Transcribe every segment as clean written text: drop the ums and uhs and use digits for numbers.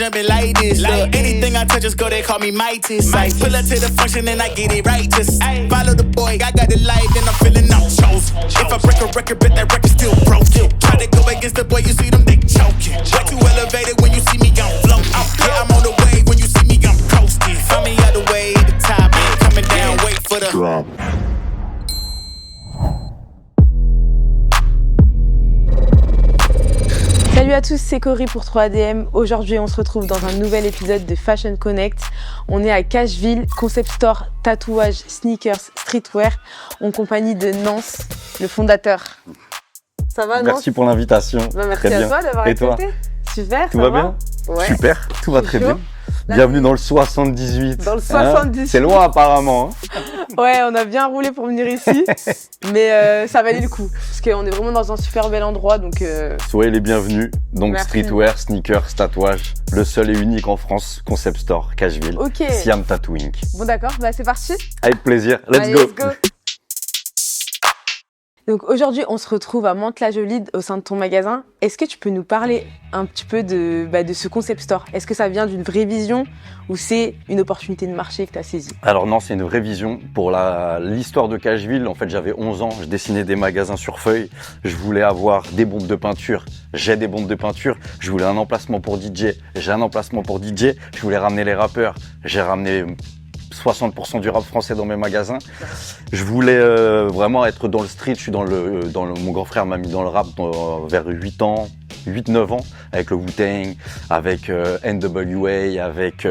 jumping like this. Look, anything I touch is go, they call me Midas. I pull up to the function and I get it right. Just follow the boy, I got the light and I'm feeling I'm chosen. If I break a record, but that record still broken. Try to go against the boy, you see them, they choking. Way too elevated when you see me, I'm floating. Yeah, I'm on the wave when you see me, I'm coasting. Find me out the way, the top ain't coming down, wait for the drop. Salut à tous, c'est Cory pour 3ADM. Aujourd'hui, on se retrouve dans un nouvel épisode de Fashion Connect. On est à Cashville, concept store, tatouage, sneakers, streetwear, en compagnie de Nance, le fondateur. Ça va, Nance? Merci pour l'invitation. Merci à toi d'avoir accepté. Super, tout va bien? Ouais. Super, tout va très bien. Bienvenue dans le 78. Dans le 78. C'est loin apparemment. Ouais, on a bien roulé pour venir ici, mais ça valait le coup. Parce qu'on est vraiment dans un super bel endroit, donc... Soyez les bienvenus. Donc merci. Streetwear, sneakers, tatouage, le seul et unique en France, concept store, Cashville, Siam Tattooing. Bon d'accord, bah c'est parti. Avec plaisir, let's go. Donc aujourd'hui, on se retrouve à Mantes-la-Jolie au sein de ton magasin. Est-ce que tu peux nous parler un petit peu de ce concept store? Est-ce que ça vient d'une vraie vision ou c'est une opportunité de marché que tu as saisie? Alors non, c'est une vraie vision. Pour l'histoire de Cashville, en fait, j'avais 11 ans, je dessinais des magasins sur feuille. Je voulais avoir des bombes de peinture. J'ai des bombes de peinture. Je voulais un emplacement pour DJ. J'ai un emplacement pour DJ. Je voulais ramener les rappeurs. J'ai ramené 60% du rap français dans mes magasins. Je voulais vraiment être dans le street. Je suis mon grand frère m'a mis dans le rap vers 8-9 ans, avec le Wu-Tang, avec NWA, avec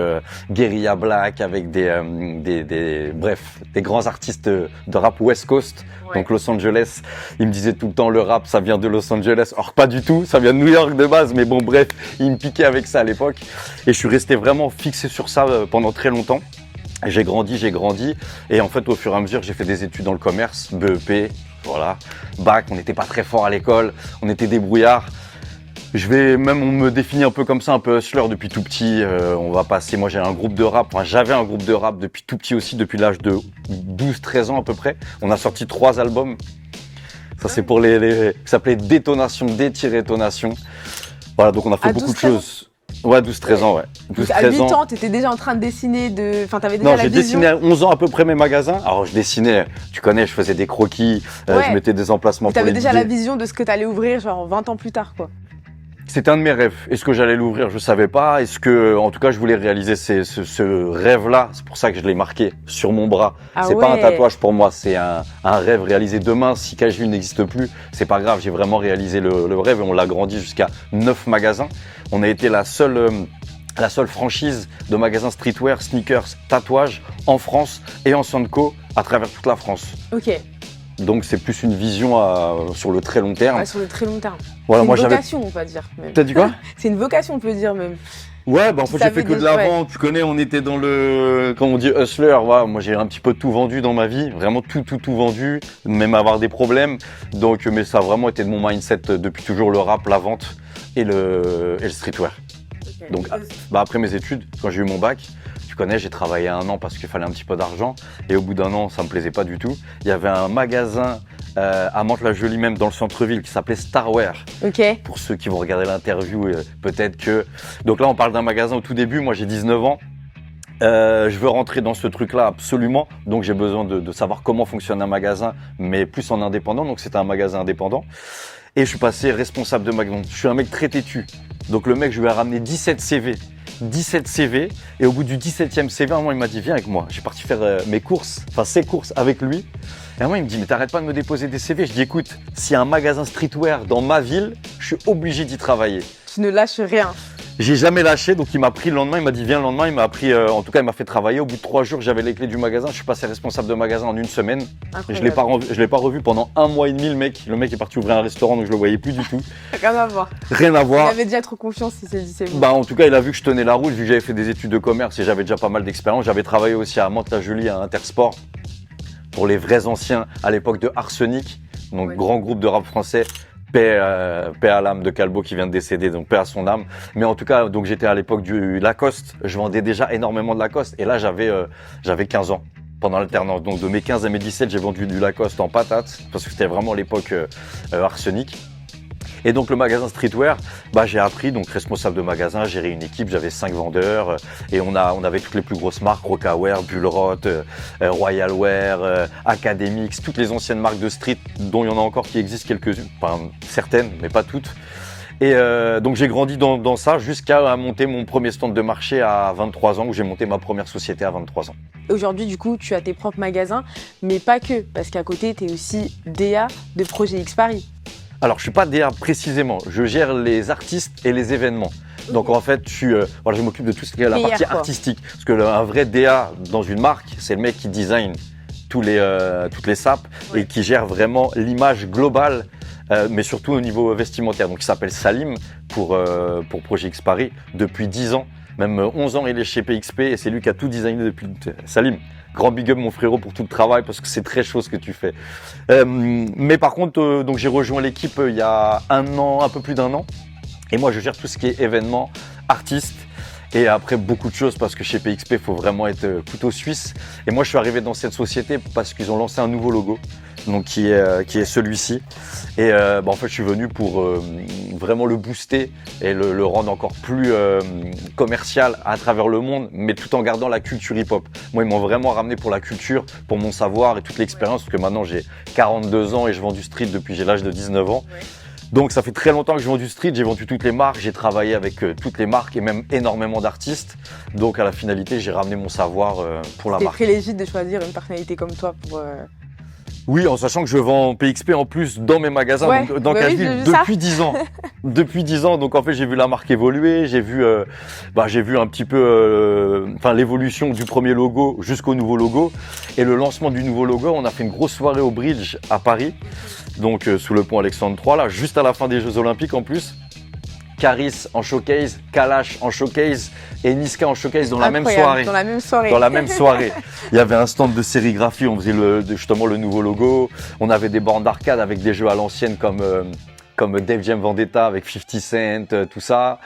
Guerilla Black, avec bref, des grands artistes de rap West Coast, donc Los Angeles. Il me disait tout le temps, le rap, ça vient de Los Angeles. Or, pas du tout, ça vient de New York de base, mais bon, bref, il me piquait avec ça à l'époque. Et je suis resté vraiment fixé sur ça pendant très longtemps. J'ai grandi, et en fait au fur et à mesure j'ai fait des études dans le commerce, BEP, voilà, bac, on n'était pas très fort à l'école, on était débrouillards. On me définit un peu comme ça, un peu hustler depuis tout petit. Moi j'avais un groupe de rap depuis tout petit aussi, depuis l'âge de 12-13 ans à peu près. On a sorti 3 albums, ça c'est pour ça s'appelait Détonation, D-Tonation. Voilà, donc on a fait beaucoup de choses. Ouais, 12-13 ans, ouais. 12, à 8 ans, t'étais déjà en train de dessiner t'avais déjà la vision. Non, j'ai dessiné à 11 ans à peu près mes magasins. Alors, je dessinais, tu connais, je faisais des croquis, je mettais des emplacements pour les T'avais déjà DJ. la vision de ce que t'allais ouvrir, genre 20 ans plus tard, quoi. C'était un de mes rêves. Est-ce que j'allais l'ouvrir? Je savais pas. En tout cas, je voulais réaliser ce rêve-là. C'est pour ça que je l'ai marqué sur mon bras. C'est pas un tatouage pour moi, c'est un rêve réalisé. Demain, si Cashville n'existe plus, c'est pas grave. J'ai vraiment réalisé le rêve et on l'a grandi jusqu'à 9 magasins. On a été la seule franchise de magasins streetwear, sneakers, tatouage en France et en Sandco à travers toute la France. Ok. Donc c'est plus une vision sur le très long terme. Ouais, sur le très long terme. Voilà, c'est une vocation, on va dire. Même. T'as dit quoi? C'est une vocation, on peut dire même. Ouais, bah en fait j'ai fait que de la vente. Tu connais, on était dans quand on dit hustler. Voilà, moi j'ai un petit peu tout vendu dans ma vie, vraiment tout vendu, même avoir des problèmes. Donc, mais ça a vraiment été de mon mindset depuis toujours, le rap, la vente et le streetwear. Okay. Donc après mes études, quand j'ai eu mon bac, tu connais, j'ai travaillé 1 an parce qu'il fallait un petit peu d'argent et au bout d'1 an, ça me plaisait pas du tout. Il y avait un magasin à Mantes-la-Jolie même dans le centre-ville qui s'appelait Starwear. Ok. Pour ceux qui vont regarder l'interview, peut-être que... Donc là, on parle d'un magasin au tout début. Moi, j'ai 19 ans. Je veux rentrer dans ce truc-là absolument. Donc, j'ai besoin de savoir comment fonctionne un magasin, mais plus en indépendant. Donc, c'était un magasin indépendant. Et je suis passé responsable de magasin. Je suis un mec très têtu. Donc, le mec, je lui ai ramené 17 CV. Et au bout du 17e CV, à un moment, il m'a dit, viens avec moi. J'ai parti faire ses courses avec lui. Et à un moment, il me dit, mais t'arrêtes pas de me déposer des CV. Je dis, écoute, s'il y a un magasin streetwear dans ma ville, je suis obligé d'y travailler. Tu ne lâches rien. J'ai jamais lâché, donc il m'a pris le lendemain, il m'a dit viens le lendemain, il m'a appris, en tout cas il m'a fait travailler. Au bout de 3 jours, j'avais les clés du magasin, je suis passé responsable de magasin en 1 semaine. Je l'ai pas revu pendant 1 mois et demi le mec est parti ouvrir un restaurant donc je le voyais plus du tout. Rien à voir. Rien à voir. Il avait déjà trop confiance, il s'est dit c'est bon. Bah en tout cas il a vu que je tenais la route, vu que j'avais fait des études de commerce et j'avais déjà pas mal d'expérience. J'avais travaillé aussi à Mantes-la-Jolie à Intersport pour les vrais anciens à l'époque de Arsenic, donc grand groupe de rap français. Paix à l'âme de Calbo qui vient de décéder, donc paix à son âme. Mais en tout cas, donc j'étais à l'époque du Lacoste. Je vendais déjà énormément de Lacoste. Et là, j'avais 15 ans pendant l'alternance. Donc de mes 15 à mes 17, j'ai vendu du Lacoste en patates parce que c'était vraiment l'époque Arsenic. Et donc le magasin streetwear, j'ai appris, donc responsable de magasin, gérer une équipe, j'avais 5 vendeurs et on avait toutes les plus grosses marques, Rocawear, Bullrot, Royal Wear, Academix, toutes les anciennes marques de street dont il y en a encore qui existent quelques-unes, enfin certaines mais pas toutes. Et donc j'ai grandi dans ça jusqu'à monter mon premier stand de marché à 23 ans où j'ai monté ma première société à 23 ans. Aujourd'hui, du coup, tu as tes propres magasins, mais pas que, parce qu'à côté, tu es aussi DA de Projet X Paris. Alors, je suis pas DA précisément, je gère les artistes et les événements. Donc en fait, je m'occupe de tout ce qui est la partie artistique. Parce que un vrai DA dans une marque, c'est le mec qui design toutes les sapes et qui gère vraiment l'image globale, mais surtout au niveau vestimentaire. Donc il s'appelle Salim pour Projet X Paris depuis 10 ans. Même 11 ans, il est chez PXP et c'est lui qui a tout designé depuis. Salim, grand big up mon frérot pour tout le travail parce que c'est très chaud ce que tu fais. Mais par contre, donc j'ai rejoint l'équipe il y a un peu plus d'1 an. Et moi, je gère tout ce qui est événements, artistes et après beaucoup de choses parce que chez PXP, il faut vraiment être couteau suisse. Et moi, je suis arrivé dans cette société parce qu'ils ont lancé un nouveau logo, donc qui est celui-ci. Et en fait, je suis venu pour vraiment le booster et le rendre encore plus commercial à travers le monde, mais tout en gardant la culture hip-hop. Moi, ils m'ont vraiment ramené pour la culture, pour mon savoir et toute l'expérience, parce que maintenant, j'ai 42 ans et je vends du street depuis j'ai l'âge de 19 ans. Donc ça fait très longtemps que je vends du street, j'ai vendu toutes les marques, j'ai travaillé avec toutes les marques et même énormément d'artistes. Donc à la finalité, j'ai ramené mon savoir pour la marque. C'est très légitime de choisir une personnalité comme toi pour... Oui, en sachant que je vends PXP en plus dans mes magasins, donc, dans Cashville depuis 10 ans. Depuis 10 ans, donc en fait j'ai vu la marque évoluer, j'ai vu un petit peu l'évolution du premier logo jusqu'au nouveau logo. Et le lancement du nouveau logo, on a fait une grosse soirée au Bridge à Paris, donc sous le pont Alexandre III, là, juste à la fin des Jeux Olympiques en plus. Caris en showcase, Kalash en showcase et Niska en showcase dans la même soirée. Dans la même soirée. Dans la même soirée. Il y avait un stand de sérigraphie, on faisait justement le nouveau logo. On avait des bornes d'arcade avec des jeux à l'ancienne comme Def Jam Vendetta avec 50 Cent, tout ça.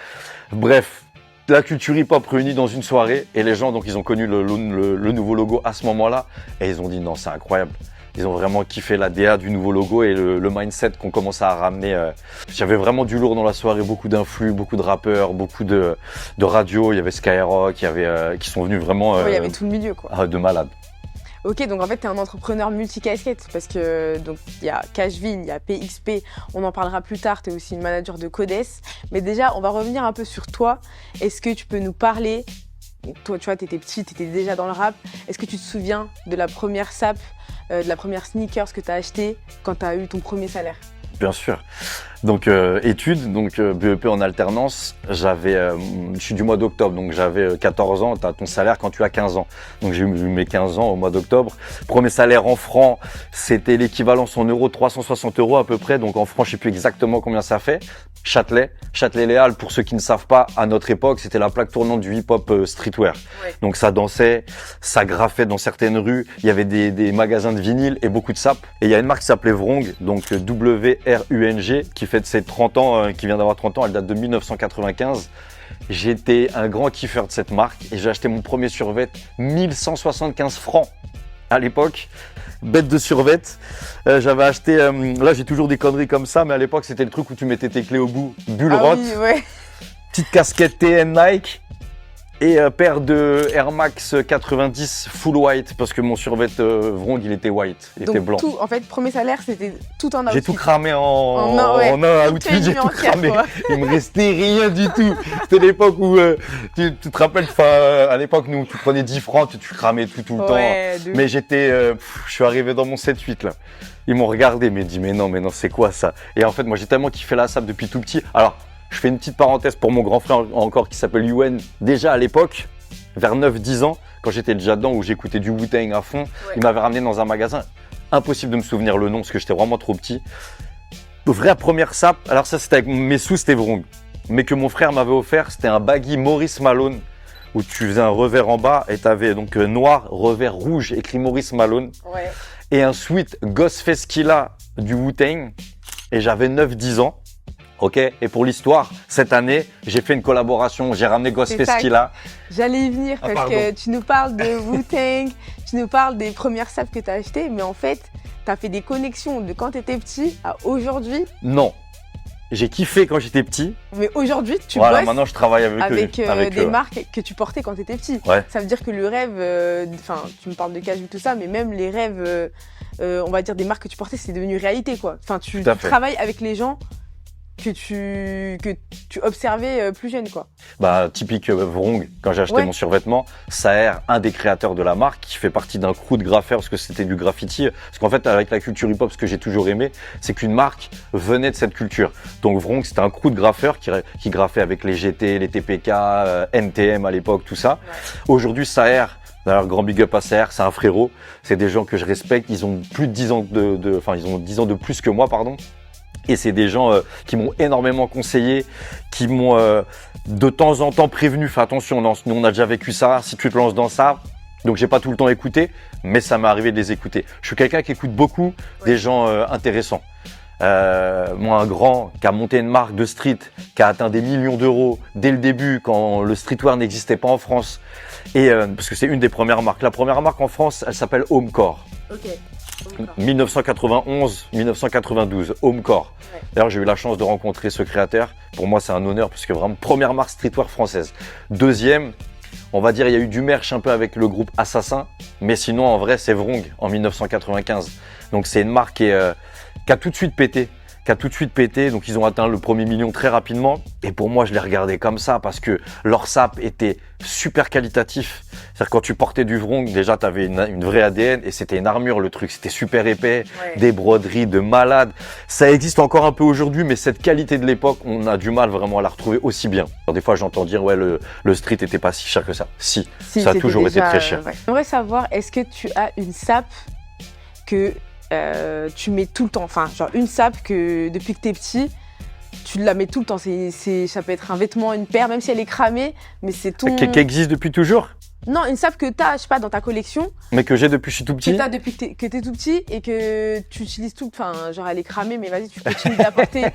Bref, la culture hip-hop réunie dans une soirée et les gens, donc ils ont connu le nouveau logo à ce moment-là et ils ont dit non, c'est incroyable. Ils ont vraiment kiffé la DA du nouveau logo et le mindset qu'on commence à ramener. J'avais vraiment du lourd dans la soirée, beaucoup d'influx, beaucoup de rappeurs, beaucoup de radios. Il y avait Skyrock, qui sont venus vraiment il y avait tout le milieu, quoi. De malades. Ok, donc en fait, tu es un entrepreneur multicasquette parce que donc il y a Cashville, il y a PXP, on en parlera plus tard, tu es aussi une manager de Codes. Mais déjà, on va revenir un peu sur toi. Est-ce que tu peux nous parler? Toi, tu vois, tu étais petit, tu étais déjà dans le rap. Est-ce que tu te souviens de la première sape, de la première sneakers que tu as acheté quand tu as eu ton premier salaire? Bien sûr. Donc études, donc BEP en alternance, je suis du mois d'octobre, donc j'avais 14 ans, tu as ton salaire quand tu as 15 ans. Donc j'ai eu mes 15 ans au mois d'octobre. Premier salaire en francs, c'était l'équivalence en euros, 360 € à peu près, donc en francs je sais plus exactement combien ça fait. Châtelet-Léal, pour ceux qui ne savent pas, à notre époque, c'était la plaque tournante du hip-hop streetwear. Ouais. Donc ça dansait, ça graffait dans certaines rues, il y avait des magasins de vinyle et beaucoup de sapes. Et il y a une marque qui s'appelait Vrong, donc WRUNG, qui fait de ses 30 ans, qui vient d'avoir 30 ans, elle date de 1995. J'étais un grand kiffeur de cette marque et j'ai acheté mon premier survêt 1175 francs à l'époque. Bête de survêt. J'avais acheté, là j'ai toujours des conneries comme ça, mais à l'époque c'était le truc où tu mettais tes clés au bout. Bullrot, oui, ouais. Petite casquette TN Nike et paire de Air Max 90 full white parce que mon survêt Vrong il était white, il était blanc. Tout, en fait, premier salaire c'était tout en outfit. J'ai tout cramé en outfit, j'ai tout cramé. Il me restait rien du tout. C'était l'époque où tu te rappelles, à l'époque nous tu prenais 10 francs, tu cramais tout le temps. Mais je suis arrivé dans mon 7-8 là. Ils m'ont regardé, mais dit mais non c'est quoi ça? Et en fait moi j'ai tellement kiffé la sape depuis tout petit. Alors je fais une petite parenthèse pour mon grand frère encore qui s'appelle Yuen. Déjà à l'époque, vers 9-10 ans, quand j'étais déjà dedans où j'écoutais du Wu-Tang à fond, il m'avait ramené dans un magasin. Impossible de me souvenir le nom parce que j'étais vraiment trop petit. Vraie première sape, alors ça c'était avec mes sous, c'était Vrong. Mais que mon frère m'avait offert, c'était un baggy Maurice Malone où tu faisais un revers en bas et tu avais donc noir, revers rouge, écrit Maurice Malone. Ouais. Et un sweat Ghostface Killah du Wu-Tang. Et j'avais 9-10 ans. Ok, et pour l'histoire, cette année, j'ai fait une collaboration, j'ai ramené Ghostface Killah. J'allais y venir parce que tu nous parles de Wu-Tang, tu nous parles des premières sapes que tu as achetées, mais en fait, tu as fait des connexions de quand tu étais petit à aujourd'hui. Non, j'ai kiffé quand j'étais petit. Mais aujourd'hui, tu Voilà, bosses maintenant je travaille avec des eux. marques que tu portais quand tu étais petit. Ouais. Ça veut dire que le rêve, enfin, tu me parles de Cashville, tout ça, mais même les rêves, on va dire des marques que tu portais, c'est devenu réalité, quoi. Enfin, tu travailles avec les gens que tu observais plus jeune, quoi. Bah, typique Vrong, quand j'ai acheté mon survêtement, Saher, un des créateurs de la marque, qui fait partie d'un crew de graffeurs parce que c'était du graffiti. Parce qu'en fait, avec la culture hip-hop, ce que j'ai toujours aimé, c'est qu'une marque venait de cette culture. Donc Vrong, c'était un crew de graffeurs qui graffait avec les GT, les TPK, NTM à l'époque, tout ça. Ouais. Aujourd'hui, Saher, d'ailleurs, grand big up à Saher, c'est un frérot. C'est des gens que je respecte. Ils ont plus de 10 ans ils ont 10 ans de plus que moi, pardon. Et c'est des gens qui m'ont énormément conseillé, qui m'ont de temps en temps prévenu, fais attention, nous on a déjà vécu ça, si tu te lances dans ça. Donc j'ai pas tout le temps écouté, mais ça m'est arrivé de les écouter. Je suis quelqu'un qui écoute beaucoup des gens intéressants. Moi, un grand qui a monté une marque de street, qui a atteint des millions d'euros dès le début, quand le streetwear n'existait pas en France. Et parce que c'est une des premières marques. La première marque en France, elle s'appelle Homecore. Ok. 1991-1992, Homecore. Ouais. D'ailleurs, j'ai eu la chance de rencontrer ce créateur. Pour moi, c'est un honneur parce que vraiment, première marque streetwear française. Deuxième, on va dire, il y a eu du merch un peu avec le groupe Assassin, mais sinon, en vrai, c'est Vrong en 1995. Donc, c'est une marque qui a tout de suite pété. Donc ils ont atteint le premier million très rapidement. Et pour moi, je les regardais comme ça parce que leur sap était super qualitatif. C'est-à-dire quand tu portais du Vrong, déjà tu avais une vraie ADN et c'était une armure le truc. C'était super épais, des broderies de malade. Ça existe encore un peu aujourd'hui, mais cette qualité de l'époque, on a du mal vraiment à la retrouver aussi bien. Alors, des fois, j'entends dire ouais le street était pas si cher que ça. Si ça a toujours été très cher. Ouais. J'aimerais savoir, est-ce que tu as une sap que tu mets tout le temps, enfin genre une sape que depuis que t'es petit, tu la mets tout le temps, ça peut être un vêtement, une paire, même si elle est cramée, mais c'est ton... Qui existe depuis toujours? Non, une sape que t'as, je sais pas, dans ta collection. Mais que j'ai depuis que je suis tout petit. Que t'as depuis que t'es tout petit et que tu utilises tout, enfin genre elle est cramée, mais vas-y, tu continues de la porter,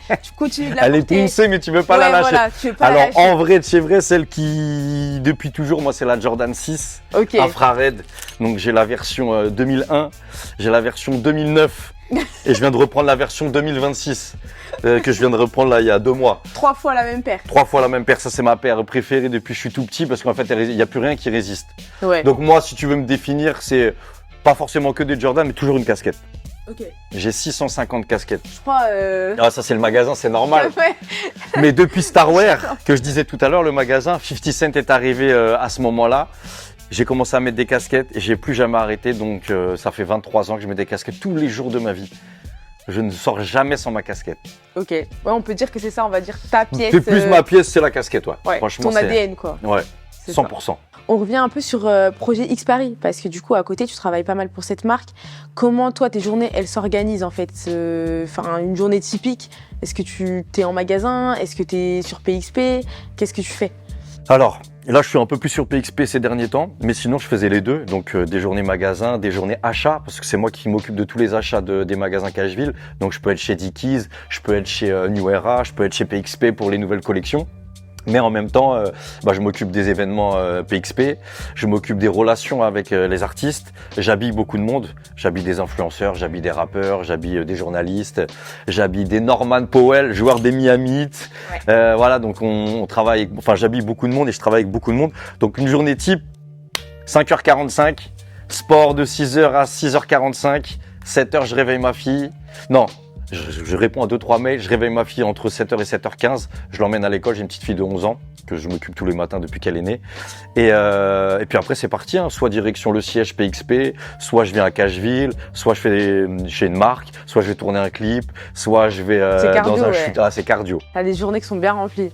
Elle est pincée, mais tu veux pas la lâcher. Voilà, tu veux pas Alors la lâcher. en vrai, c'est vrai, celle qui, depuis toujours, moi c'est la Jordan 6, infrared. Donc j'ai la version 2001, j'ai la version 2009 et je viens de reprendre la version 2026. Que je viens de reprendre là il y a 2 mois. 3 fois la même paire. 3 fois la même paire, ça c'est ma paire préférée depuis que je suis tout petit parce qu'en fait il n'y a plus rien qui résiste. Ouais. Donc moi si tu veux me définir, c'est pas forcément que des Jordan mais toujours une casquette. Ok. J'ai 650 casquettes. Je crois. Ah ça c'est le magasin, c'est normal. Mais depuis Starwear, que je disais tout à l'heure, le magasin, 50 Cent est arrivé à ce moment-là. J'ai commencé à mettre des casquettes et j'ai plus jamais arrêté. Donc ça fait 23 ans que je mets des casquettes tous les jours de ma vie. Je ne sors jamais sans ma casquette. Ok. Ouais, on peut dire que c'est ça, on va dire ta pièce. C'est plus ma pièce, c'est la casquette, ouais. Franchement, ton ADN, quoi. Ouais, 100%. Ça. On revient un peu sur projet X Paris, parce que du coup, à côté, tu travailles pas mal pour cette marque. Comment, toi, tes journées, elles s'organisent, en fait? Enfin, une journée typique, est-ce que tu es en magasin? Est-ce que tu es sur PXP? Qu'est-ce que tu fais? Alors, là, je suis un peu plus sur PXP ces derniers temps, mais sinon, je faisais les deux. Donc, des journées magasins, des journées achats, parce que c'est moi qui m'occupe de tous les achats des magasins Cashville. Donc, je peux être chez Dickies, je peux être chez New Era, je peux être chez PXP pour les nouvelles collections. Mais en même temps, je m'occupe des événements PXP, je m'occupe des relations avec les artistes, j'habille beaucoup de monde, j'habille des influenceurs, j'habille des rappeurs, j'habille des journalistes, j'habille des Norman Powell, joueurs des Miami Heat. Voilà, donc on travaille, j'habille beaucoup de monde et je travaille avec beaucoup de monde. Donc une journée type, 5h45, sport de 6h à 6h45, 7h je réveille ma fille. Non. Je réponds à 2-3 mails, je réveille ma fille entre 7h et 7h15, je l'emmène à l'école, j'ai une petite fille de 11 ans que je m'occupe tous les matins depuis qu'elle est née. Et puis après c'est parti, soit direction le siège PXP, soit je viens à Cashville, soit je fais chez une marque, soit je vais tourner un clip, soit je vais dans un shoot. Ah, c'est cardio. T'as des journées qui sont bien remplies.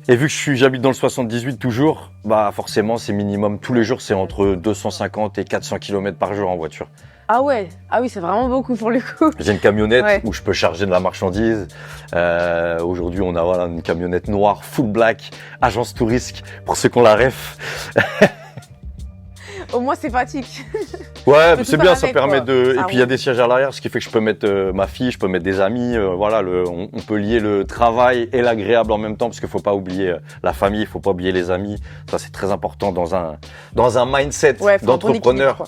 Et vu que j'habite dans le 78 toujours, forcément c'est minimum, tous les jours c'est entre 250 et 400 km par jour en voiture. Ah ouais, ah oui, c'est vraiment beaucoup pour le coup. J'ai une camionnette où je peux charger de la marchandise. Aujourd'hui, on a une camionnette noire, full black, agence touriste, pour ceux qui ont la ref. Au moins, c'est pratique. Ouais, c'est bien, ça permet de... Et puis, il y a des sièges à l'arrière, ce qui fait que je peux mettre ma fille, je peux mettre des amis. Voilà, on peut lier le travail et l'agréable en même temps, parce qu'il faut pas oublier la famille, il faut pas oublier les amis. Ça, c'est très important dans un mindset d'entrepreneur.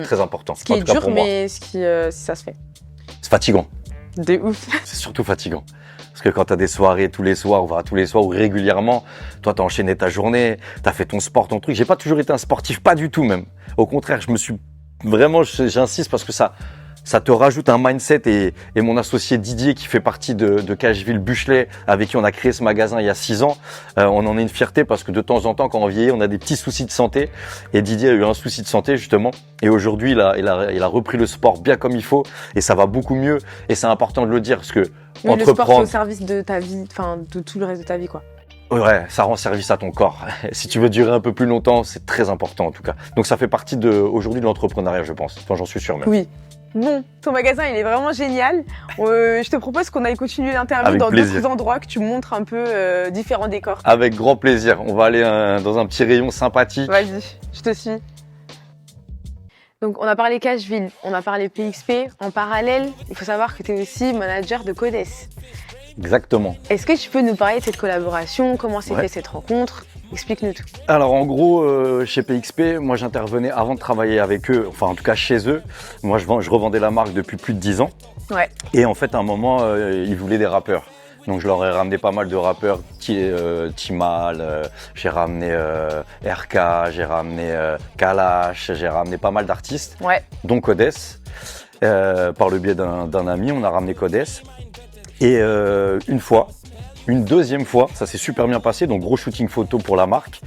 Très important. Ce qui est dur, mais ça se fait. C'est fatigant. De ouf. C'est surtout fatigant. Parce que quand tu as des soirées tous les soirs, voire tous les soirs ou régulièrement, toi, tu as enchaîné ta journée, tu as fait ton sport, ton truc. J'ai pas toujours été un sportif, pas du tout même. Au contraire, j'insiste parce que ça te rajoute un mindset et mon associé Didier qui fait partie de Cacheville Buchelet, avec qui on a créé ce magasin il y a 6 ans, on en est une fierté parce que de temps en temps, quand on vieillit, on a des petits soucis de santé et Didier a eu un souci de santé justement et aujourd'hui il a repris le sport bien comme il faut et ça va beaucoup mieux et c'est important de le dire parce que Oui, le sport, c'est au service de ta vie, enfin de tout le reste de ta vie, quoi. Ouais, ça rend service à ton corps. Si tu veux durer un peu plus longtemps, c'est très important en tout cas. Donc ça fait partie aujourd'hui de l'entrepreneuriat, je pense. Enfin, j'en suis sûr même. Oui. Bon, ton magasin, il est vraiment génial. Je te propose qu'on aille continuer l'interview Avec dans plaisir. d'autres endroits, que tu montres un peu différents décors. Avec grand plaisir. On va aller dans un petit rayon sympathique. Vas-y, je te suis. Donc, on a parlé Cacheville, on a parlé PXP. En parallèle, il faut savoir que tu es aussi manager de Codes. Exactement. Est-ce que tu peux nous parler de cette collaboration? Comment s'est Ouais. fait cette rencontre? Explique-nous tout. Alors en gros, chez PXP, moi j'intervenais avant de travailler avec eux, enfin en tout cas chez eux. Moi je revendais la marque depuis plus de 10 ans. Ouais. Et en fait à un moment, ils voulaient des rappeurs. Donc je leur ai ramené pas mal de rappeurs, Timal, j'ai ramené RK, j'ai ramené Kalash, j'ai ramené pas mal d'artistes, Ouais. dont Codes. Par le biais d'un ami, on a ramené Codes. Et une deuxième fois, ça s'est super bien passé, donc gros shooting photo pour la marque.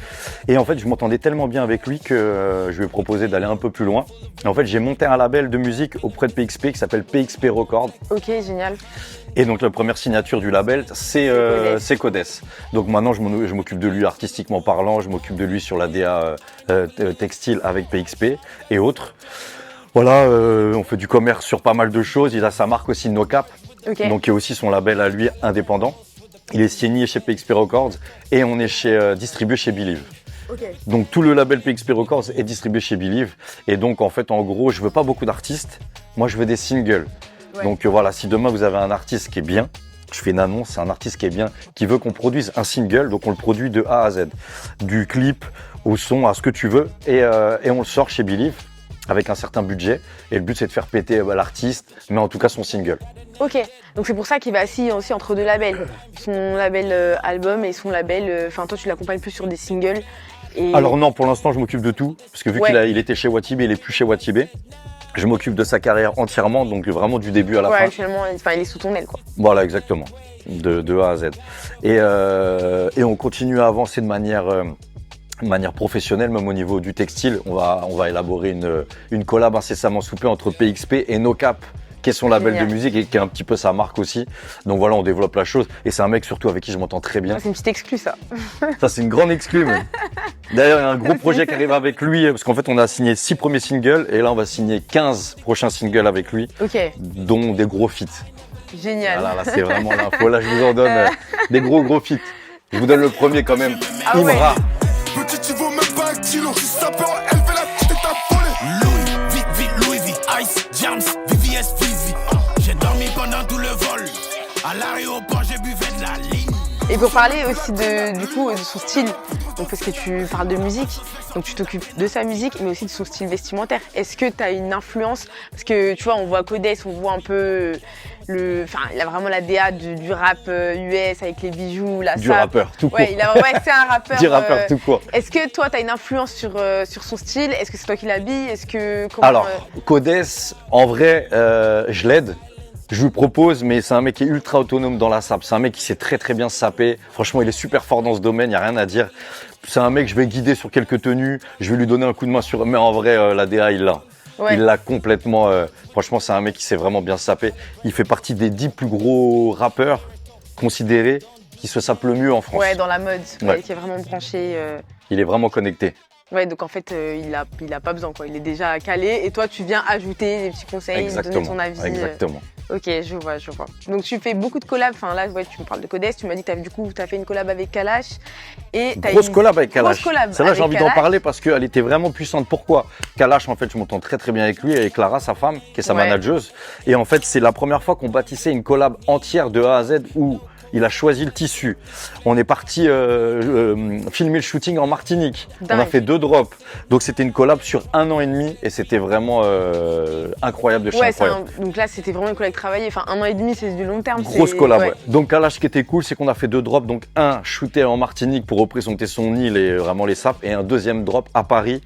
Et en fait, je m'entendais tellement bien avec lui que je lui ai proposé d'aller un peu plus loin. Et en fait, j'ai monté un label de musique auprès de PXP qui s'appelle PXP Records. Ok, génial. Et donc la première signature du label, c'est Codes. Donc maintenant, je m'occupe de lui artistiquement parlant, je m'occupe de lui sur la DA textile avec PXP et autres. Voilà, on fait du commerce sur pas mal de choses. Il a sa marque aussi NoCap, Ok. donc qui est aussi son label à lui indépendant. Il est signé chez PXP Records et on est distribué chez Believe. Ok. Donc tout le label PXP Records est distribué chez Believe. Et donc en fait, en gros, je veux pas beaucoup d'artistes. Moi, je veux des singles. Ouais. Donc voilà, si demain vous avez un artiste qui est bien, je fais une annonce, c'est un artiste qui est bien, qui veut qu'on produise un single, donc on le produit de A à Z. Du clip au son, à ce que tu veux. Et on le sort chez Believe avec un certain budget. Et le but, c'est de faire péter l'artiste, mais en tout cas son single. Ok, donc c'est pour ça qu'il va assis aussi entre deux labels. Son label album et son label... Enfin, toi, tu l'accompagnes plus sur des singles. Et... Alors non, pour l'instant, je m'occupe de tout. Parce que vu Ouais. qu'il était chez Watibé, il est plus chez Watibé. Je m'occupe de sa carrière entièrement, donc vraiment du début à la ouais, fin. finalement, enfin, il est sous ton aile, quoi. Voilà, exactement. De A à Z. Et on continue à avancer de manière professionnelle, même au niveau du textile. On va élaborer une collab incessamment sous peu entre PXP et NoCap, qui est son label Génial. de musique et qui est un petit peu sa marque aussi. Donc voilà, on développe la chose. Et c'est un mec surtout avec qui je m'entends très bien. C'est une petite exclue, ça. Ça, c'est une grande exclue, même. D'ailleurs, il y a un gros projet qui arrive avec lui, parce qu'en fait, on a signé 6 premiers singles, et là, on va signer 15 prochains singles avec lui, Ok, dont des gros feats. génial. Voilà, là, c'est vraiment l'info. Là, je vous en donne des gros feats. Je vous donne le premier quand même. Ah ouais. Imra. Petit, tu vaux même pas un kilo. Si ça peut en élever la tête, t'as volé. Louis V, Ice, Jams, VVS, Vivi. J'ai dormi pendant tout le vol. À l'aéroport, j'ai buvé de la ligne. Et pour parler aussi du coup, de son style, donc parce que tu parles de musique, donc tu t'occupes de sa musique, mais aussi de son style vestimentaire. Est-ce que tu as une influence? Parce que tu vois, on voit Codes, on voit un peu enfin, il a vraiment la DA du rap US avec les bijoux, la Du sape. rappeur, tout court. Ouais, c'est un rappeur. Du rappeur, tout court. Est-ce que toi, tu as une influence sur son style? Est-ce que c'est toi qui l'habilles? Est-ce que comment, Alors, Codes, en vrai, je l'aide. Je lui propose, mais c'est un mec qui est ultra autonome dans la sape. C'est un mec qui sait très très bien saper. Franchement, il est super fort dans ce domaine, il n'y a rien à dire. C'est un mec, je vais guider sur quelques tenues, je vais lui donner un coup de main sur... Mais en vrai, la DA, il l'a. Ouais. Il l'a complètement... franchement, c'est un mec qui sait vraiment bien saper. Il fait partie des 10 plus gros rappeurs considérés qui se sapent le mieux en France. Ouais, dans la mode, Ouais. qui est vraiment branché. Il est vraiment connecté. Ouais, donc en fait, il a pas besoin, quoi. Il est déjà calé. Et toi, tu viens ajouter des petits conseils, donner ton avis. Exactement. Ok, je vois. Donc tu fais beaucoup de collabs. Enfin là, ouais, tu me parles de Codes. Tu m'as dit que tu as fait une collab avec Kalash. Et Grosse collab avec Kalash. Grosse collab Celle-là, j'ai avec envie d'en Kalash. parler parce qu'elle était vraiment puissante. Pourquoi? Kalash, en fait, je m'entends très très bien avec lui et avec Clara, sa femme, qui est sa Ouais. manageuse. Et en fait, c'est la première fois qu'on bâtissait une collab entière de A à Z où il a choisi le tissu. On est parti filmer le shooting en Martinique. Dingue. On a fait 2 drops. Donc c'était une collab sur 1 an et demi et c'était vraiment incroyable de chez incroyable. Donc là, c'était vraiment une collab travaillée. Enfin, 1 an et demi, c'est du long terme. Grosse collab, ouais. Donc Kalash, ce qui était cool, c'est qu'on a fait 2 drops. Donc un shooté en Martinique pour représenter son île et vraiment les sapes. Et un deuxième drop à Paris.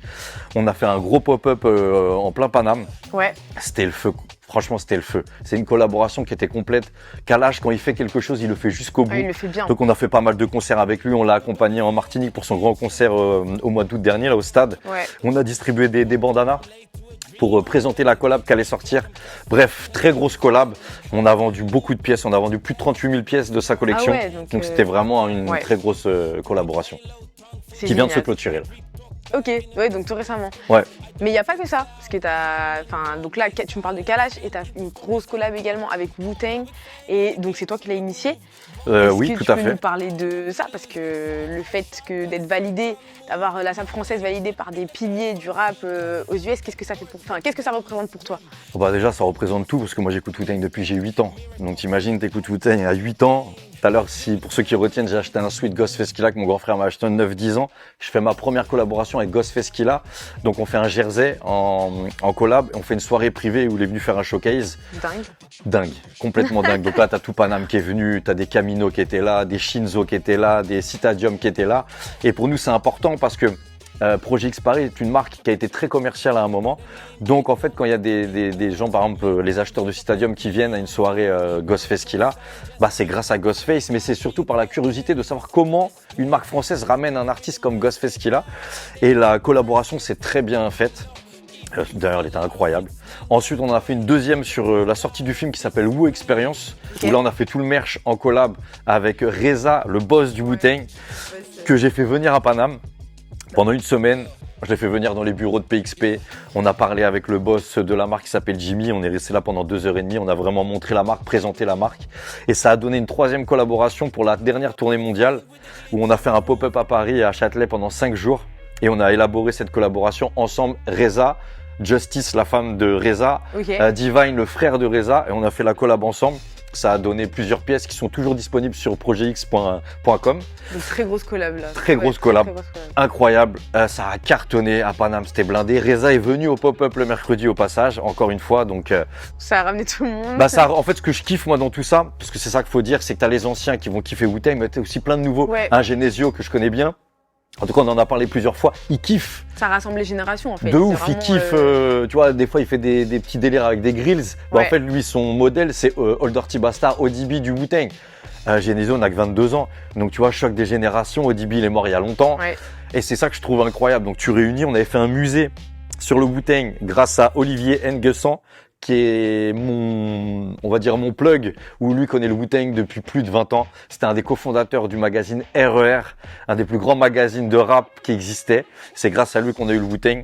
On a fait un gros pop-up en plein Paname. Ouais. C'était le feu. Franchement, c'était le feu. C'est une collaboration qui était complète. Kalash, quand il fait quelque chose, il le fait jusqu'au bout. Ah, il le fait bien. Donc on a fait pas mal de concerts avec lui. On l'a accompagné en Martinique pour son grand concert au mois d'août dernier, là au stade. Ouais. On a distribué des bandanas pour présenter la collab qui allait sortir. Bref, très grosse collab. On a vendu beaucoup de pièces. On a vendu plus de 38 000 pièces de sa collection. Ah ouais, donc c'était vraiment une très grosse collaboration qui vient de se clôturer. Là. Ok, ouais, donc tout récemment. Ouais. Mais il n'y a pas que ça, parce que donc là, tu me parles de Kalash et tu as une grosse collab également avec Wu-Tang. Et donc c'est toi qui l'as initié. Oui, tout à fait. Tu peux nous parler de ça, parce que le fait d'être validé, d'avoir la sape française validée par des piliers du rap aux US, qu'est-ce que ça représente pour toi? Bah déjà, ça représente tout, parce que moi j'écoute Wu-Tang depuis que j'ai 8 ans. Donc t'imagines, t'écoutes Wu-Tang à 8 ans. Tout à l'heure, pour ceux qui retiennent, j'ai acheté un Sweet Ghostface Killah que mon grand frère m'a acheté en 9-10 ans. Je fais ma première collaboration avec Ghostface Killah. Donc on fait un jersey en collab. On fait une soirée privée où il est venu faire un showcase. Dingue, complètement dingue. Donc là, t'as tout Paname qui est venu, t'as des Camino qui étaient là, des Shinzo qui étaient là, des Citadium qui étaient là. Et pour nous, c'est important parce que Projet X Paris est une marque qui a été très commerciale à un moment. Donc en fait, quand il y a des gens, par exemple les acheteurs de Citadium qui viennent à une soirée Ghostface Killah, bah c'est grâce à Ghostface, mais c'est surtout par la curiosité de savoir comment une marque française ramène un artiste comme Ghostface Killah. Et la collaboration s'est très bien faite. D'ailleurs, elle était incroyable. Ensuite, on a fait une deuxième sur la sortie du film qui s'appelle Wu Experience, où là on a fait tout le merch en collab avec Reza, le boss du Wu-Tang, que j'ai fait venir à Paname. Pendant une semaine, je l'ai fait venir dans les bureaux de PXP. On a parlé avec le boss de la marque qui s'appelle Jimmy. On est resté là pendant 2h30. On a vraiment montré la marque, présenté la marque. Et ça a donné une 3e collaboration pour la dernière tournée mondiale où on a fait un pop-up à Paris et à Châtelet pendant 5 jours. Et on a élaboré cette collaboration ensemble. Reza, Justice, la femme de Reza, Divine, le frère de Reza. Et on a fait la collab ensemble. Ça a donné plusieurs pièces qui sont toujours disponibles sur projectx.com. Donc très grosse collab là. Très grosse collab, incroyable. Ça a cartonné à Paname, c'était blindé. Reza est venu au pop-up le mercredi au passage, encore une fois. Donc ça a ramené tout le monde. Bah ça, en fait, ce que je kiffe moi dans tout ça, parce que c'est ça qu'il faut dire, c'est que t'as les anciens qui vont kiffer Wu-Tang, mais t'as aussi plein de nouveaux. Un Genesio que je connais bien. En tout cas, on en a parlé plusieurs fois. Il kiffe. Ça rassemble les générations en fait. De ouf, il kiffe. Tu vois, des fois, il fait des petits délires avec des grills. Bah, en fait, lui, son modèle, c'est Old Dirty Bastard, ODB du Wu-Tang. Genesio n'a que 22 ans. Donc, tu vois, choc des générations. ODB, il est mort il y a longtemps. Et c'est ça que je trouve incroyable. Donc, tu réunis, on avait fait un musée sur le Wu-Tang grâce à Olivier Nguessan, qui est on va dire mon plug, où lui connaît le Wu-Tang depuis plus de 20 ans. C'était un des cofondateurs du magazine RER, un des plus grands magazines de rap qui existait. C'est grâce à lui qu'on a eu le Wu-Tang.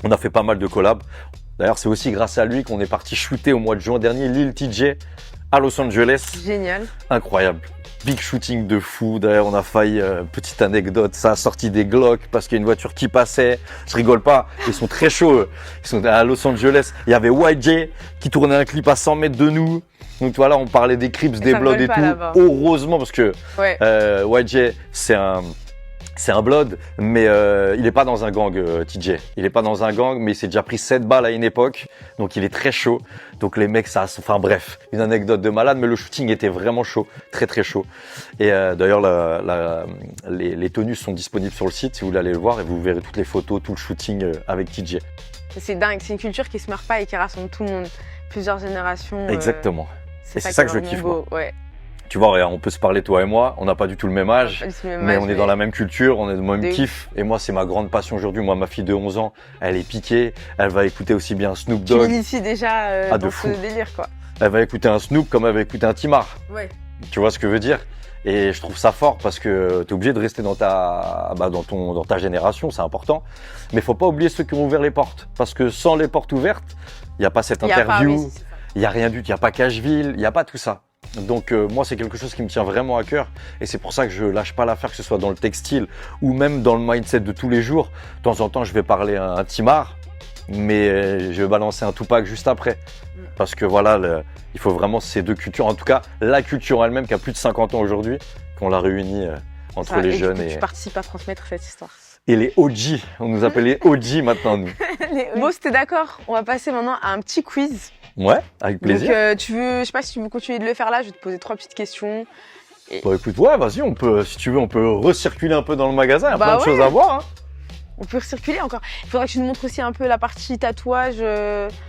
On a fait pas mal de collabs. D'ailleurs, c'est aussi grâce à lui qu'on est parti shooter au mois de juin dernier Lil TJ à Los Angeles. Génial. Incroyable. Big shooting de fou. D'ailleurs, on a failli, petite anecdote, ça a sorti des Glock parce qu'il y a une voiture qui passait. Je rigole pas. Ils sont très chauds. Ils sont à Los Angeles. Il y avait YJ qui tournait un clip à 100 mètres de nous. Donc voilà, on parlait des Crips, des Bloods et tout. Heureusement, parce que YJ, c'est un Blood, mais il est pas dans un gang, TJ. Il est pas dans un gang, mais il s'est déjà pris 7 balles à une époque. Donc il est très chaud. Donc les mecs, enfin bref, une anecdote de malade, mais le shooting était vraiment chaud, très très chaud. Et d'ailleurs, les tenues sont disponibles sur le site si vous voulez aller le voir et vous verrez toutes les photos, tout le shooting avec TJ. C'est dingue, c'est une culture qui se meurt pas et qui rassemble tout le monde, plusieurs générations. Exactement. Et c'est ça que je kiffe. Beau. Ouais. Tu vois, on peut se parler toi et moi, on n'a pas du tout le même âge, mais on est dans la même culture, on est dans le même kiff. Et moi, c'est ma grande passion aujourd'hui. Moi, ma fille de 11 ans, elle est piquée, elle va écouter aussi bien Snoop Dogg. Tu l'inities déjà dans ce délire, quoi. Elle va écouter un Snoop comme elle va écouter un Timar. Ouais. Tu vois ce que je veux dire? Et je trouve ça fort parce que tu es obligé de rester dans ta génération, c'est important. Mais faut pas oublier ceux qui ont ouvert les portes. Parce que sans les portes ouvertes, il n'y a pas cette interview, il n'y a rien du tout, il n'y a pas Cashville, il n'y a pas tout ça. Donc moi, c'est quelque chose qui me tient vraiment à cœur et c'est pour ça que je lâche pas l'affaire, que ce soit dans le textile ou même dans le mindset de tous les jours. De temps en temps, je vais parler à un Timar mais je vais balancer un Tupac juste après. Parce que voilà, il faut vraiment ces deux cultures, en tout cas la culture elle-même qui a plus de 50 ans aujourd'hui, qu'on l'a réunie entre les jeunes et... Tu participes à transmettre cette histoire. Et les OG, on nous appelle les OG maintenant nous. Bon, si t'es d'accord, on va passer maintenant à un petit quiz. Ouais, avec plaisir. Donc je sais pas si tu veux continuer de le faire là, je vais te poser 3 petites questions. Bon écoute, ouais, vas-y, on peut, si tu veux, on peut recirculer un peu dans le magasin, il y a plein de choses à voir. Hein. On peut recirculer encore. Il faudrait que tu nous montres aussi un peu la partie tatouage.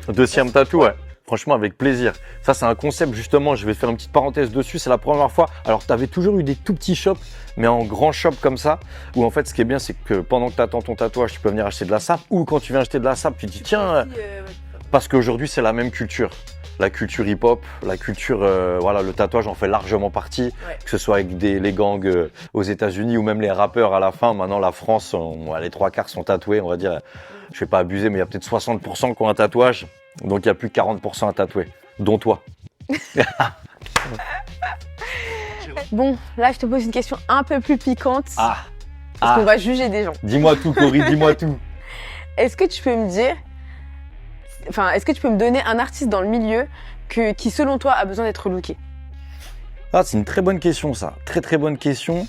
Deuxième tatou, ouais. Franchement, avec plaisir. Ça, c'est un concept, justement, je vais faire une petite parenthèse dessus. C'est la première fois. Alors, tu avais toujours eu des tout petits shops, mais en grand shop comme ça, où en fait, ce qui est bien, c'est que pendant que tu attends ton tatouage, tu peux venir acheter de la sape. Ou quand tu viens acheter de la sape, tu te dis, tiens, parce qu'aujourd'hui, c'est la même culture. La culture hip-hop, la culture, voilà, le tatouage en fait largement partie, que ce soit avec les gangs aux États-Unis ou même les rappeurs à la fin. Maintenant, la France, les 3/4 sont tatoués, on va dire. Je vais pas abuser, mais il y a peut-être 60% qui ont un tatouage. Donc, il y a plus que 40% à tatouer, dont toi. Bon, là, je te pose une question un peu plus piquante. Parce qu'on va juger des gens. Dis-moi tout, Cory, dis-moi tout. Est-ce que tu peux me dire, est-ce que tu peux me donner un artiste dans le milieu qui, selon toi, a besoin d'être looké? C'est une très bonne question, ça. Très, très bonne question.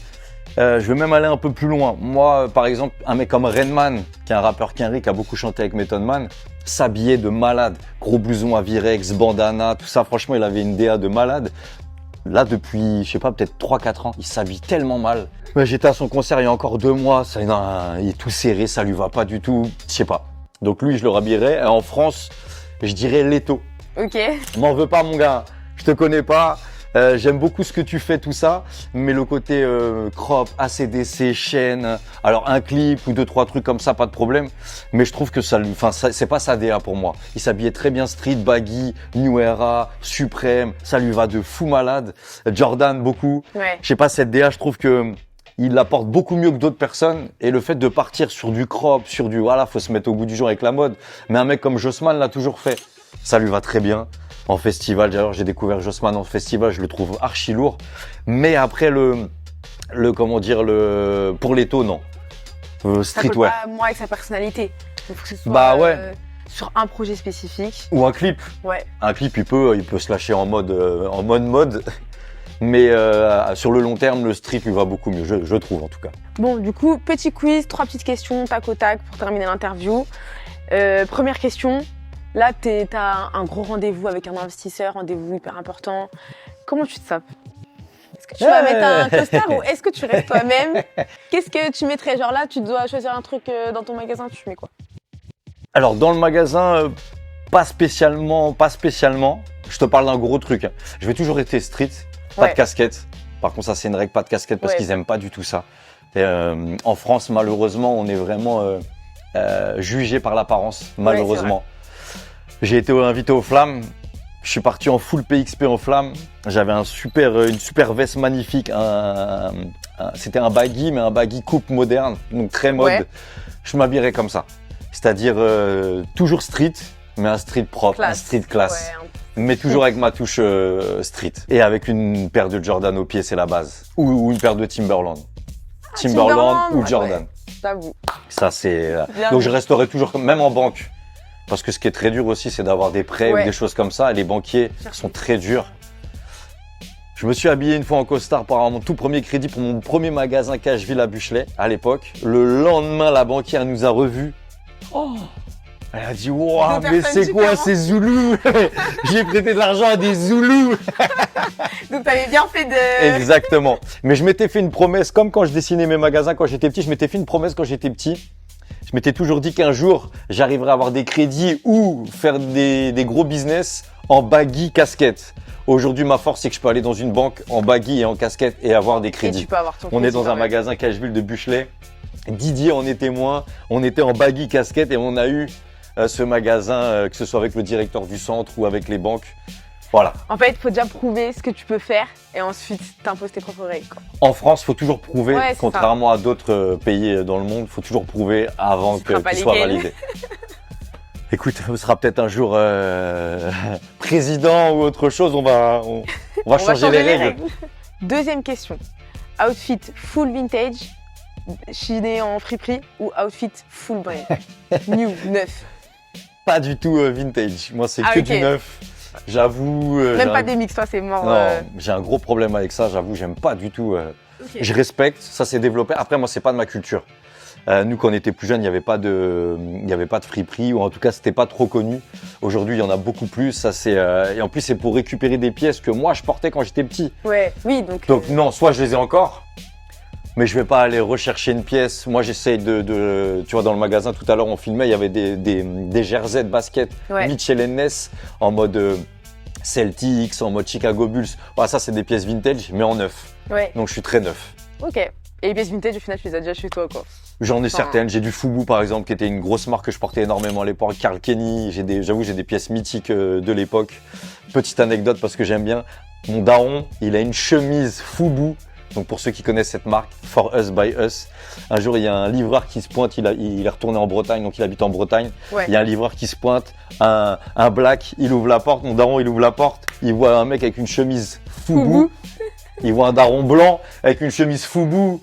Je vais même aller un peu plus loin. Moi, par exemple, un mec comme Redman, qui est un rappeur Kenry, qui a beaucoup chanté avec Method Man, s'habillait de malade. Gros blouson à Virex, bandana, tout ça. Franchement, il avait une DA de malade. Là, depuis, je sais pas, peut-être 3-4 ans, il s'habille tellement mal. J'étais à son concert il y a encore 2 mois. Il est tout serré, ça lui va pas du tout. Je sais pas. Donc lui, je le rhabillerais. En France, je dirais Leto. Ok. M'en veux pas, mon gars. Je te connais pas. J'aime beaucoup ce que tu fais, tout ça, mais le côté crop, ACDC, chaîne, alors un clip ou 2-3 trucs comme ça, pas de problème. Mais je trouve que c'est pas sa DA pour moi. Il s'habillait très bien street, baggy, New Era, Supreme, ça lui va de fou malade. Jordan beaucoup. Ouais. Je sais pas, cette DA, je trouve que il l'apporte beaucoup mieux que d'autres personnes. Et le fait de partir sur du crop, sur du voilà, faut se mettre au goût du jour avec la mode. Mais un mec comme Jossman l'a toujours fait. Ça lui va très bien. En festival, d'ailleurs, j'ai découvert Jossman en festival, je le trouve archi lourd. Mais après pour Leto, non. Streetwear. Ça colle pas, moi, avec sa personnalité. Il faut que ce soit sur un projet spécifique. Ou un clip. Ouais. Un clip, il peut se lâcher en mode mode. Mais sur le long terme, le street lui va beaucoup mieux, je trouve en tout cas. Bon, du coup, petit quiz, 3 petites questions, tac au tac, pour terminer l'interview. Première question. Là, t'as un gros rendez-vous avec un investisseur, rendez-vous hyper important. Comment tu te sapes? Est-ce que tu vas mettre un costard ou est-ce que tu restes toi-même? Qu'est-ce que tu mettrais? Genre là, tu dois choisir un truc dans ton magasin, tu mets quoi? Alors, dans le magasin, pas spécialement. Je te parle d'un gros truc. Je vais toujours rester street, pas de casquette. Par contre, ça, c'est une règle, pas de casquette parce qu'ils aiment pas du tout ça. Et, en France, malheureusement, on est vraiment jugé par l'apparence, malheureusement. J'ai été invité aux Flammes. Je suis parti en full PXP en Flammes. J'avais une super veste magnifique. C'était un baggy, mais un baggy coupe moderne, donc très mode. Ouais. Je m'habillerais comme ça. C'est-à-dire toujours street, mais un street propre, un street classe. Ouais, mais toujours avec ma touche street. Et avec une paire de Jordan au pied, c'est la base. Ou une paire de Timberland. Timberland ou Jordan. Ouais, j'avoue. Ça, c'est... Donc je resterai toujours, même en banque. Parce que ce qui est très dur aussi, c'est d'avoir des prêts ou des choses comme ça. Et les banquiers sont très durs. Je me suis habillé une fois en costard pour mon tout premier crédit pour mon premier magasin Cashville à Buchelet, à l'époque. Le lendemain, la banquière nous a revus. Oh, elle a dit, waouh, mais c'est quoi ces Zoulous? J'ai prêté de l'argent à des Zoulous. Donc t'avais bien fait de... Exactement. Mais je m'étais fait une promesse, comme quand je dessinais mes magasins quand j'étais petit, je m'étais fait une promesse quand j'étais petit. Je m'étais toujours dit qu'un jour, j'arriverais à avoir des crédits ou faire des gros business en baggy casquette. Aujourd'hui, ma force, c'est que je peux aller dans une banque en baggy et en casquette et avoir des crédits. Et tu peux avoir ton on est dans un magasin Cashville de Buchelet. Didier en est témoin. On était en baggy casquette et on a eu ce magasin, que ce soit avec le directeur du centre ou avec les banques. Voilà. En fait, il faut déjà prouver ce que tu peux faire et ensuite t'imposes tes propres règles. En France, il faut toujours prouver, contrairement à d'autres pays dans le monde, il faut toujours prouver avant qu'il soit validé. Écoute, on sera peut-être un jour président ou autre chose, on va changer les règles. Deuxième question. Outfit full vintage, chiné en friperie ou outfit full brand? New, neuf? pas du tout vintage. Moi, c'est que ok. du neuf. J'avoue. Même pas des mix, toi, c'est mort. Non, j'ai un gros problème avec ça. J'avoue, j'aime pas du tout. Ok. Je respecte, ça s'est développé. Après, moi, c'est pas de ma culture. Nous, quand on était plus jeunes, il n'y avait pas de friperie, ou en tout cas, c'était pas trop connu. Aujourd'hui, il y en a beaucoup plus. Ça, et en plus, c'est pour récupérer des pièces que moi, je portais quand j'étais petit. Ouais, oui, donc. Donc, non, soit je les ai encore, mais je vais pas aller rechercher une pièce. Moi, j'essaye tu vois, dans le magasin, tout à l'heure, on filmait, il y avait des jerseys de basket Ouais. Mitchell & Ness en mode Celtics, en mode Chicago Bulls. Voilà, ça, c'est des pièces vintage, mais en neuf. Ouais, Donc, je suis très neuf. ok. Et les pièces vintage, au final, tu les as déjà chez toi, quoi. J'en ai Enfin, certaines. J'ai du Fubu, par exemple, qui était une grosse marque que je portais énormément à l'époque. Karl Kenny. J'avoue, j'ai des pièces mythiques de l'époque. Petite anecdote parce que j'aime bien. Mon daron, il a une chemise Fubu. Donc, pour ceux qui connaissent cette marque, For Us by Us. Un jour, il y a un livreur qui se pointe. Il est retourné en Bretagne, donc il habite en Bretagne. Ouais. Il y a un livreur qui se pointe, un black. Il ouvre la porte. Mon daron, il ouvre la porte. Il voit un mec avec une chemise Fubu. Fubu. Il voit un daron blanc avec une chemise Fubu.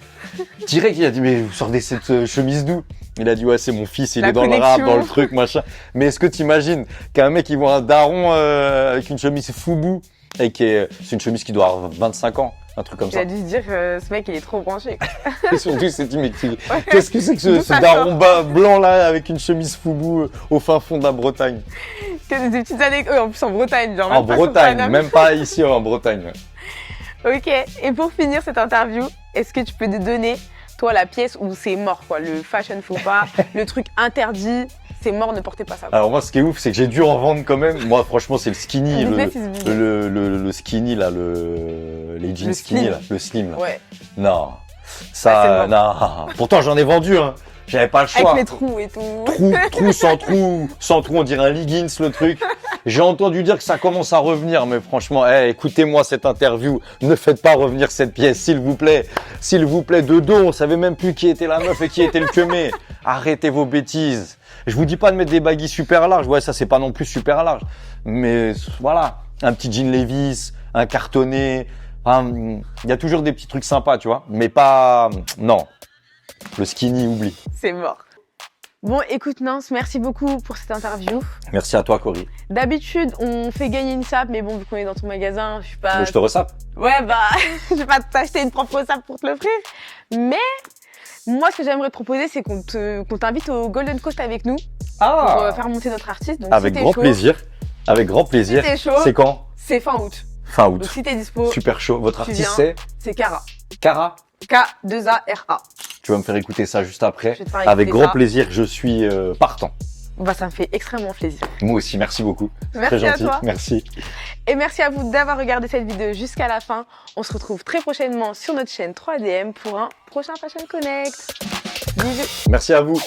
Direct, il a dit, mais vous sortez cette chemise d'où? Il a dit, ouais, c'est mon fils, il La est dans le connexion. rap, dans le truc, machin. Mais est-ce que t'imagines qu'un mec, il voit un daron avec une chemise Fubu et c'est une chemise qui doit avoir 25 ans, un truc comme Il ça. a dû se dire, ce mec, il est trop branché. Et surtout, c'est dit, mais qu'est-ce que c'est que D'où ce ça daron blanc là avec une chemise Fubu au fin fond de la Bretagne? Que des petites anecdotes. En plus, en Bretagne, genre. En même pas sur Bretagne, Paname. même pas ici en Bretagne. Ok, et pour finir cette interview, est-ce que tu peux nous donner, toi, la pièce où c'est mort, quoi, le fashion faux pas, le truc interdit, c'est mort, ne portez pas ça. Quoi. Alors moi, ce qui est ouf, c'est que j'ai dû en vendre quand même. Moi, franchement, c'est le skinny, Business is business. le skinny là, les jeans Le skinny slim. là, le slim là. Ouais, Non, Ah, ça, c'est non. Pourtant, j'en ai vendu, hein. J'avais pas le choix. avec les trous et tout. Sans trou, on dirait un leggings le truc. J'ai entendu dire que ça commence à revenir, mais franchement, écoutez-moi cette interview. Ne faites pas revenir cette pièce, s'il vous plaît. S'il vous plaît, de dos, on savait même plus qui était la meuf et qui était le queumé. Arrêtez vos bêtises. Je vous dis pas de mettre des baggy super larges. Ouais, ça c'est pas non plus super large. Mais voilà, un petit jean Levi's, un cartonné. Il y a toujours des petits trucs sympas, tu vois. Mais pas, non. Le skinny, oublie. C'est mort. Bon, écoute Nance, merci beaucoup pour cette interview. Merci à toi, Cory. D'habitude, on fait gagner une sape, mais bon, vu qu'on est dans ton magasin, je suis pas... Je te ressape. Ouais, bah, je vais pas t'acheter une propre sape pour te l'offrir. Mais, moi, ce que j'aimerais te proposer, c'est qu'on t'invite au Golden Coast avec nous pour faire monter notre artiste. Donc, Avec si t'es grand chaud, plaisir. Avec grand plaisir. Si t'es chaud. C'est quand? C'est fin août. Fin Donc, août. si t'es dispo, Super chaud. Votre tu artiste, viens. c'est c'est Cara. Cara. K-2-A-R-A. Tu vas me faire écouter ça juste après. Je vais te faire Avec écouter grand ça. plaisir, je suis partant. Bah, ça me fait extrêmement plaisir. Moi aussi, merci beaucoup. Merci Très à gentil. toi. Merci. Et merci à vous d'avoir regardé cette vidéo jusqu'à la fin. On se retrouve très prochainement sur notre chaîne 3DM pour un prochain Fashion Connect. Bisous. Merci à vous.